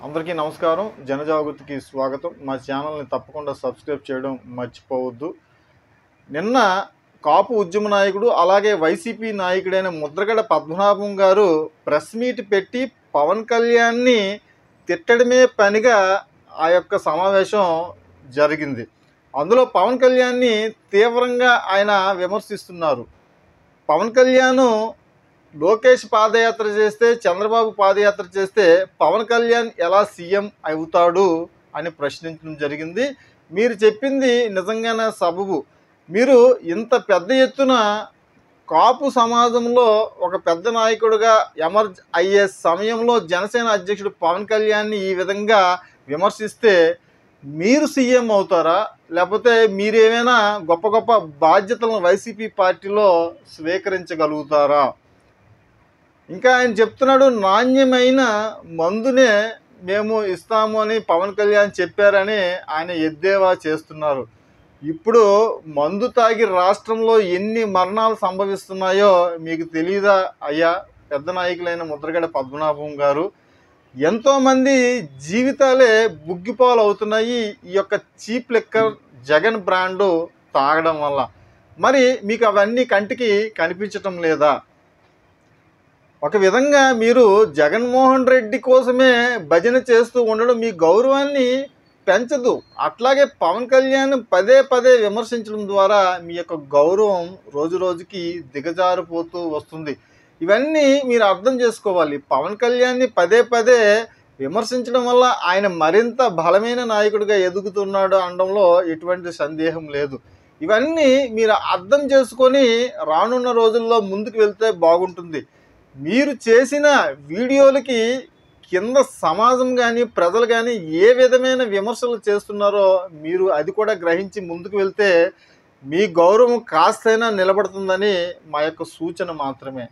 అందరికీ నమస్కారం. జనజాగృతికి స్వాగతం. మా ఛానల్ని తప్పకుండా సబ్స్క్రైబ్ చేయడం మర్చిపోవద్దు. నిన్న కాపు ఉద్యమ నాయకుడు అలాగే వైసీపీ నాయకుడైన ముద్రగడ పద్మనాభం గారు ప్రెస్ మీట్ పెట్టి పవన్ కళ్యాణ్ని తిట్టడమే పనిగా ఆ యొక్క సమావేశం జరిగింది. అందులో పవన్ కళ్యాణ్ని తీవ్రంగా ఆయన విమర్శిస్తున్నారు. పవన్ కళ్యాణ్ లోకేష్ పాదయాత్ర చేస్తే, చంద్రబాబు పాదయాత్ర చేస్తే పవన్ కళ్యాణ్ ఎలా సీఎం అవుతాడు అని ప్రశ్నించడం జరిగింది. మీరు చెప్పింది నిజంగానే సబబు. మీరు ఇంత పెద్ద ఎత్తున కాపు సమాజంలో ఒక పెద్ద నాయకుడిగా ఎమర్జ్ అయ్యే సమయంలో జనసేన అధ్యక్షుడు పవన్ కళ్యాణ్ని ఈ విధంగా విమర్శిస్తే మీరు సీఎం అవుతారా? లేకపోతే మీరేమైనా గొప్ప గొప్ప బాధ్యతలను వైసీపీ పార్టీలో స్వీకరించగలుగుతారా? ఇంకా ఆయన చెప్తున్నాడు, నాణ్యమైన మందునే మేము ఇస్తాము అని పవన్ కళ్యాణ్ చెప్పారని ఆయన ఎద్దేవా చేస్తున్నారు. ఇప్పుడు మందు తాగి రాష్ట్రంలో ఎన్ని మరణాలు సంభవిస్తున్నాయో మీకు తెలీదా అయ్యా? పెద్ద నాయకులైన ముద్రగడ పద్మనాభం గారు, ఎంతోమంది జీవితాలే బుగ్గిపాలు అవుతున్నాయి ఈ యొక్క చీప్ లిక్కర్ జగన్ బ్రాండు తాగడం వల్ల. మరి మీకు అవన్నీ కంటికి కనిపించటం లేదా? ఒక విధంగా మీరు జగన్మోహన్ రెడ్డి కోసమే భజన చేస్తూ ఉండడం మీ గౌరవాన్ని పెంచదు. అట్లాగే పవన్ కళ్యాణ్ పదే పదే విమర్శించడం ద్వారా మీ యొక్క గౌరవం రోజు రోజుకి దిగజారిపోతూ వస్తుంది. ఇవన్నీ మీరు అర్థం చేసుకోవాలి. పవన్ కళ్యాణ్ని పదే పదే విమర్శించడం వల్ల ఆయన మరింత బలమైన నాయకుడిగా ఎదుగుతున్నాడు అనడంలో ఎటువంటి సందేహం లేదు. ఇవన్నీ మీరు అర్థం చేసుకొని రానున్న రోజుల్లో ముందుకు వెళ్తే బాగుంటుంది. మీరు చేసిన వీడియోలకి కింద సమాజం కానీ ప్రజలు కానీ ఏ విధమైన విమర్శలు చేస్తున్నారో మీరు అది కూడా గ్రహించి ముందుకు వెళ్తే మీ గౌరవం కాస్తైనా నిలబడుతుందని మా యొక్క సూచన మాత్రమే.